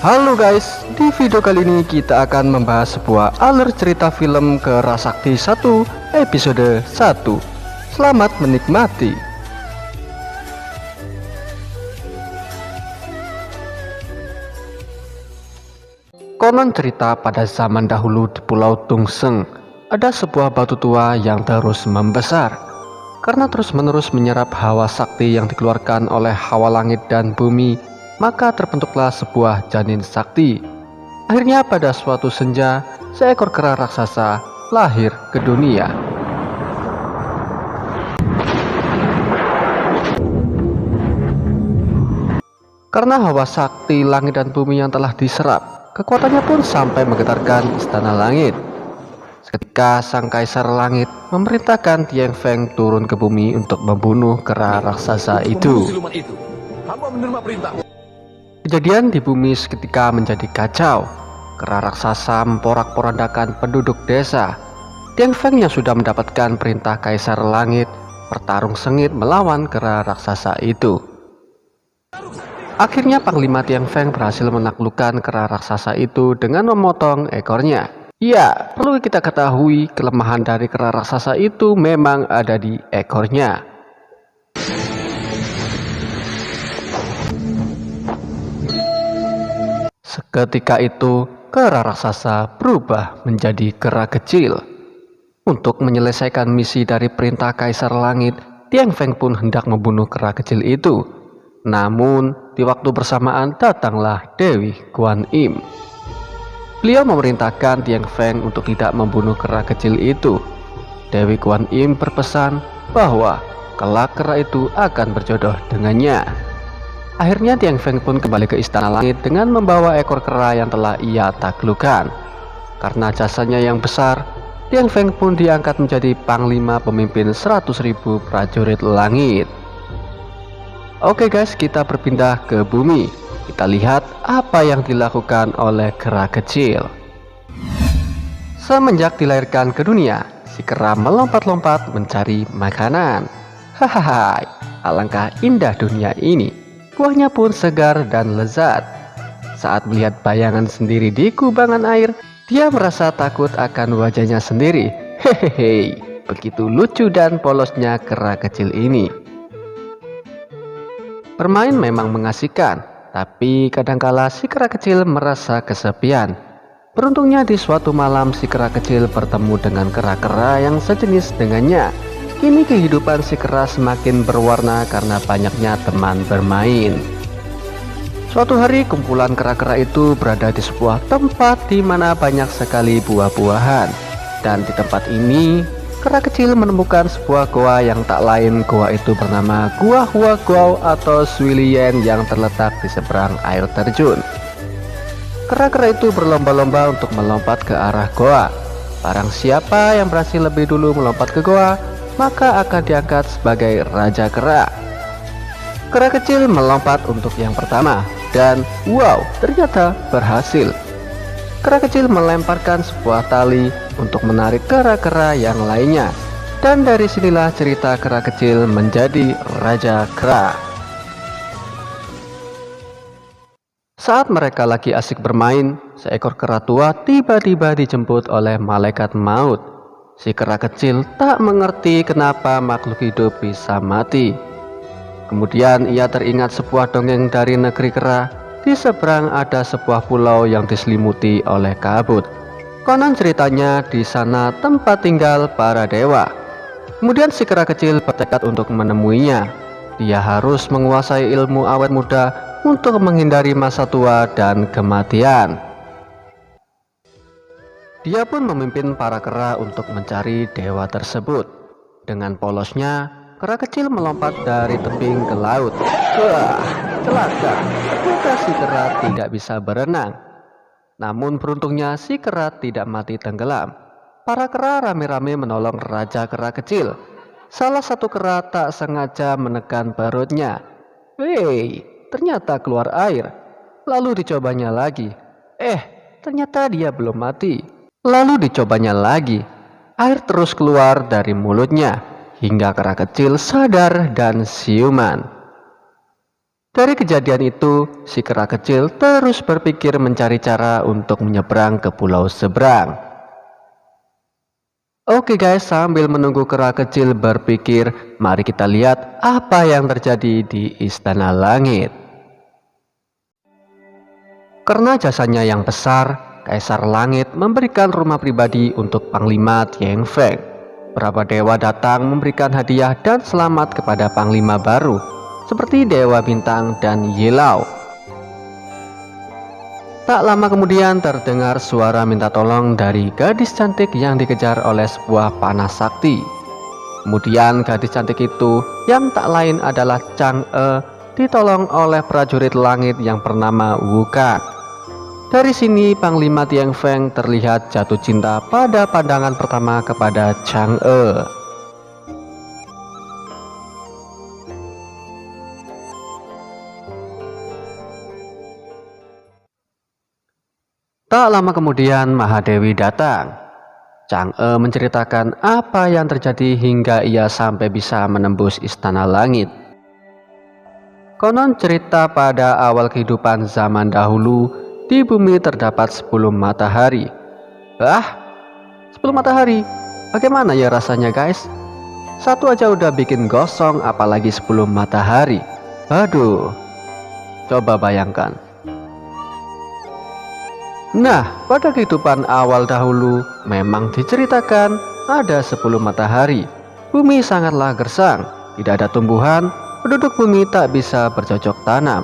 Halo guys, di video kali ini kita akan membahas sebuah alur cerita film Kera Sakti 1 episode 1. Selamat menikmati. Konon cerita pada zaman dahulu di Pulau Tungseng, ada sebuah batu tua yang terus membesar. Karena terus-menerus menyerap hawa sakti yang dikeluarkan oleh hawa langit dan bumi, maka terbentuklah sebuah janin sakti. Akhirnya pada suatu senja, seekor kera raksasa lahir ke dunia. Karena hawa sakti langit dan bumi yang telah diserap, kekuatannya pun sampai menggetarkan istana langit. Ketika sang kaisar langit memerintahkan Tian Feng turun ke bumi untuk membunuh kera raksasa itu. Kejadian di bumi seketika menjadi kacau. Kera raksasa memporak-porandakan penduduk desa. Tian Feng yang sudah mendapatkan perintah kaisar langit bertarung sengit melawan kera raksasa itu. Akhirnya Panglima Tian Feng berhasil menaklukkan kera raksasa itu dengan memotong ekornya. Ya, perlu kita ketahui kelemahan dari kera raksasa itu memang ada di ekornya. Seketika itu, kera raksasa berubah menjadi kera kecil. Untuk menyelesaikan misi dari perintah Kaisar Langit, Tian Feng pun hendak membunuh kera kecil itu. Namun, di waktu bersamaan datanglah Dewi Guan Im. Beliau memerintahkan Tian Feng untuk tidak membunuh kera kecil itu. Dewi Guan Im berpesan bahwa kelak kera itu akan berjodoh dengannya. Akhirnya Tian Feng pun kembali ke istana langit dengan membawa ekor kera yang telah ia taklukkan. Karena jasanya yang besar, Tian Feng pun diangkat menjadi panglima pemimpin 100.000 prajurit langit. Oke guys, kita berpindah ke bumi. Kita lihat apa yang dilakukan oleh kera kecil. Semenjak dilahirkan ke dunia, si kera melompat-lompat mencari makanan. Hahaha, alangkah indah dunia ini. Buahnya pun segar dan lezat. Saat melihat bayangan sendiri di kubangan air, dia merasa takut akan wajahnya sendiri. Hehehe, begitu lucu dan polosnya kera kecil ini. Bermain memang mengasihkan, tapi kadangkala si kera kecil merasa kesepian. Beruntungnya di suatu malam si kera kecil bertemu dengan kera-kera yang sejenis dengannya. Kini kehidupan si kera semakin berwarna karena banyaknya teman bermain. Suatu hari kumpulan kera-kera itu berada di sebuah tempat di mana banyak sekali buah-buahan. Dan di tempat ini, kera kecil menemukan sebuah goa yang tak lain goa itu bernama Gua Hua Guao atau Suilian yang terletak di seberang air terjun. Kera-kera itu berlomba-lomba untuk melompat ke arah goa. Barang siapa yang berhasil lebih dulu melompat ke goa, maka akan diangkat sebagai Raja Kera. Kera kecil melompat untuk yang pertama dan wow, ternyata berhasil. Kera kecil melemparkan sebuah tali untuk menarik kera-kera yang lainnya. Dan dari sinilah cerita kera kecil menjadi Raja Kera. Saat mereka lagi asik bermain, seekor kera tua tiba-tiba dijemput oleh malaikat maut. Si kera kecil tak mengerti kenapa makhluk hidup bisa mati. Kemudian ia teringat sebuah dongeng dari negeri kera. Di seberang ada sebuah pulau yang diselimuti oleh kabut. Konon ceritanya di sana tempat tinggal para dewa. Kemudian si kera kecil bertekad untuk menemuinya. Dia harus menguasai ilmu awet muda untuk menghindari masa tua dan kematian. Dia pun memimpin para kera untuk mencari dewa tersebut. Dengan polosnya, kera kecil melompat dari tebing ke laut. Wah, celaka, ternyata si kera tidak bisa berenang. Namun beruntungnya si kera tidak mati tenggelam. Para kera rame-rame menolong Raja Kera kecil. Salah satu kera tak sengaja menekan perutnya. Hei, ternyata keluar air. Lalu dicobanya lagi. Ternyata dia belum mati. Lalu dicobanya lagi. Air terus keluar dari mulutnya hingga kera kecil sadar dan siuman. Dari kejadian itu, si kera kecil terus berpikir mencari cara untuk menyeberang ke pulau seberang. Oke guys, sambil menunggu kera kecil berpikir, mari kita lihat apa yang terjadi di Istana Langit. Karena jasanya yang besar, Kaisar Langit memberikan rumah pribadi untuk Panglima Tieng Feng. Beberapa dewa datang memberikan hadiah dan selamat kepada Panglima baru, seperti Dewa Bintang dan Yelau. Tak lama kemudian terdengar suara minta tolong dari gadis cantik yang dikejar oleh sebuah panah sakti. Kemudian gadis cantik itu yang tak lain adalah Chang'e ditolong oleh prajurit langit yang bernama Wukan. Dari sini Panglima Tieng Feng terlihat jatuh cinta pada pandangan pertama kepada Chang'e. Tak lama kemudian Mahadewi datang. Chang'e menceritakan apa yang terjadi hingga ia sampai bisa menembus Istana Langit. Konon cerita pada awal kehidupan zaman dahulu, di bumi terdapat 10 matahari. 10 matahari? Bagaimana ya rasanya guys? Satu aja udah bikin gosong, apalagi 10 matahari. Aduh, coba bayangkan. Nah, pada kehidupan awal dahulu memang diceritakan ada 10 matahari. Bumi sangatlah gersang, tidak ada tumbuhan, penduduk bumi tak bisa bercocok tanam.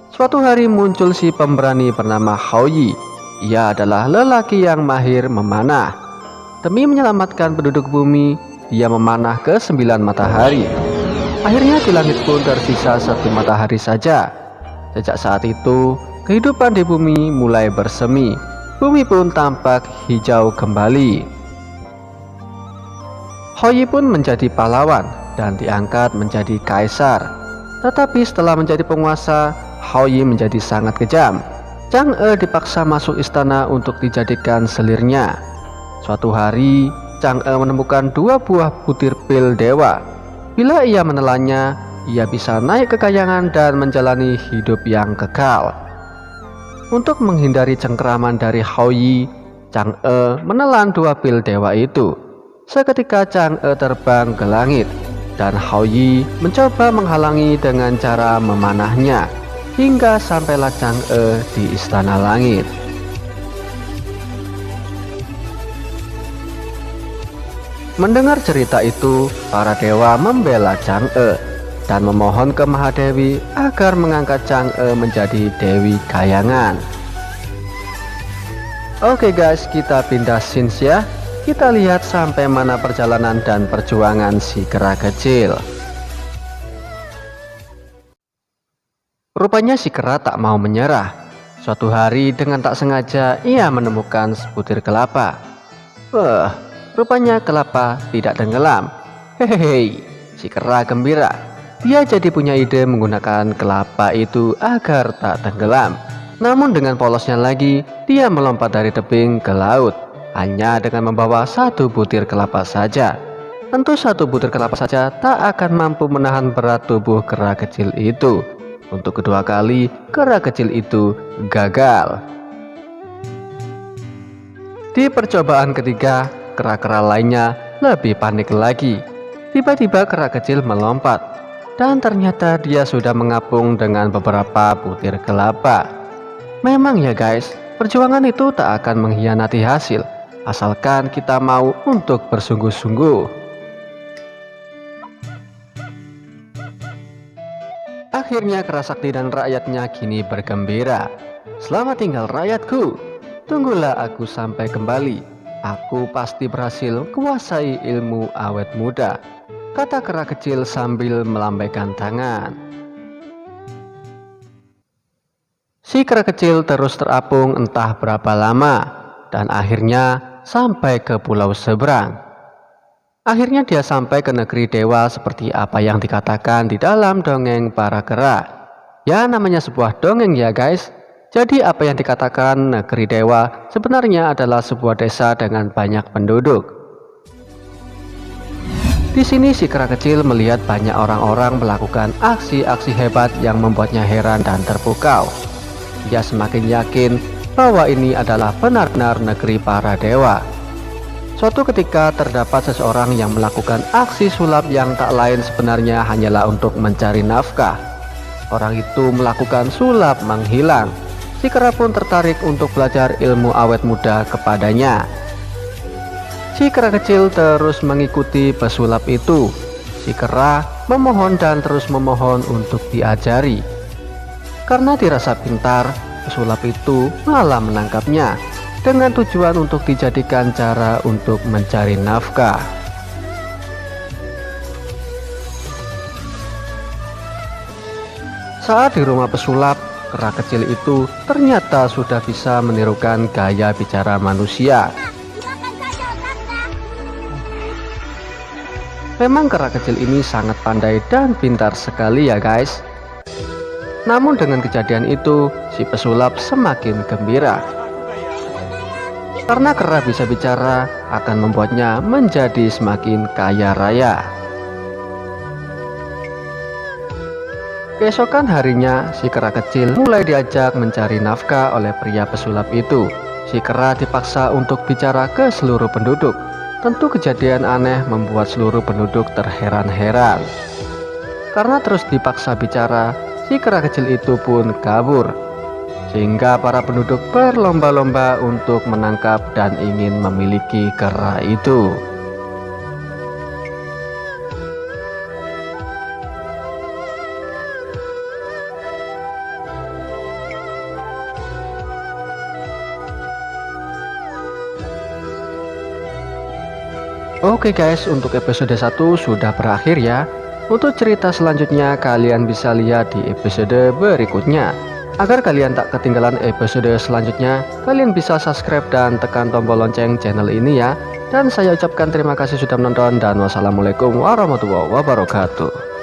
Suatu hari muncul si pemberani bernama Hao Yi. Ia adalah lelaki yang mahir memanah. Demi menyelamatkan penduduk bumi, dia memanah ke 9 matahari. Akhirnya di langit pun tersisa 1 matahari saja. Sejak saat itu, kehidupan di bumi mulai bersemi. Bumi pun tampak hijau kembali. Hao Yi pun menjadi pahlawan dan diangkat menjadi kaisar. Tetapi setelah menjadi penguasa, Hao Yi menjadi sangat kejam. Chang'e dipaksa masuk istana untuk dijadikan selirnya. Suatu hari, Chang'e menemukan 2 buah butir pil dewa. Bila ia menelannya, ia bisa naik ke kayangan dan menjalani hidup yang kekal. Untuk menghindari cengkeraman dari Hao Yi, Chang'e menelan 2 pil dewa itu. Seketika Chang'e terbang ke langit, dan Hao Yi mencoba menghalangi dengan cara memanahnya, hingga sampailah Chang'e di Istana Langit. Mendengar cerita itu, para dewa membela Chang'e dan memohon ke Mahadewi agar mengangkat Chang'e menjadi Dewi Kayangan. Oke guys, kita pindah scenes ya. Kita lihat sampai mana perjalanan dan perjuangan si kera kecil. Rupanya si kera tak mau menyerah. Suatu hari dengan tak sengaja ia menemukan sebutir kelapa. Rupanya kelapa tidak tenggelam. Hehehe, si kera gembira. Dia jadi punya ide menggunakan kelapa itu agar tak tenggelam. Namun dengan polosnya lagi, dia melompat dari tebing ke laut, hanya dengan membawa 1 butir kelapa saja. Tentu 1 butir kelapa saja tak akan mampu menahan berat tubuh kera kecil itu. Untuk kedua kali, kera kecil itu gagal. Di percobaan ketiga, kera-kera lainnya lebih panik lagi. Tiba-tiba kera kecil melompat, dan ternyata dia sudah mengapung dengan beberapa butir kelapa. Memang ya guys, perjuangan itu tak akan mengkhianati hasil, asalkan kita mau untuk bersungguh-sungguh. Akhirnya kera sakti dan rakyatnya kini bergembira. Selamat tinggal rakyatku, tunggulah aku sampai kembali. Aku pasti berhasil kuasai ilmu awet muda, kata kera kecil sambil melambaikan tangan. Si kera kecil terus terapung entah berapa lama, dan akhirnya sampai ke pulau seberang. Akhirnya dia sampai ke negeri dewa seperti apa yang dikatakan di dalam dongeng para kera. Ya namanya sebuah dongeng ya guys. Jadi apa yang dikatakan negeri dewa sebenarnya adalah sebuah desa dengan banyak penduduk. Di sini si kera kecil melihat banyak orang-orang melakukan aksi-aksi hebat yang membuatnya heran dan terpukau. Ia semakin yakin bahwa ini adalah benar-benar negeri para dewa. Suatu ketika terdapat seseorang yang melakukan aksi sulap yang tak lain sebenarnya hanyalah untuk mencari nafkah. Orang itu melakukan sulap menghilang. Si kera pun tertarik untuk belajar ilmu awet muda kepadanya. Si kera kecil terus mengikuti pesulap itu. Si kera memohon dan terus memohon untuk diajari. Karena dirasa pintar, pesulap itu malah menangkapnya dengan tujuan untuk dijadikan cara untuk mencari nafkah. Saat di rumah pesulap, kera kecil itu ternyata sudah bisa menirukan gaya bicara manusia. Memang kera kecil ini sangat pandai dan pintar sekali ya guys. Namun dengan kejadian itu, si pesulap semakin gembira. Karena kera bisa bicara akan membuatnya menjadi semakin kaya raya. Keesokan harinya, si kera kecil mulai diajak mencari nafkah oleh pria pesulap itu. Si kera dipaksa untuk bicara ke seluruh penduduk. Tentu kejadian aneh membuat seluruh penduduk terheran-heran. Karena terus dipaksa bicara, si kera kecil itu pun kabur. Sehingga para penduduk berlomba-lomba untuk menangkap dan ingin memiliki kera itu. Oke guys, untuk episode 1 sudah berakhir ya. Untuk cerita selanjutnya kalian bisa lihat di episode berikutnya. Agar kalian tak ketinggalan episode selanjutnya, kalian bisa subscribe dan tekan tombol lonceng channel ini ya. Dan saya ucapkan terima kasih sudah menonton dan wassalamualaikum warahmatullahi wabarakatuh.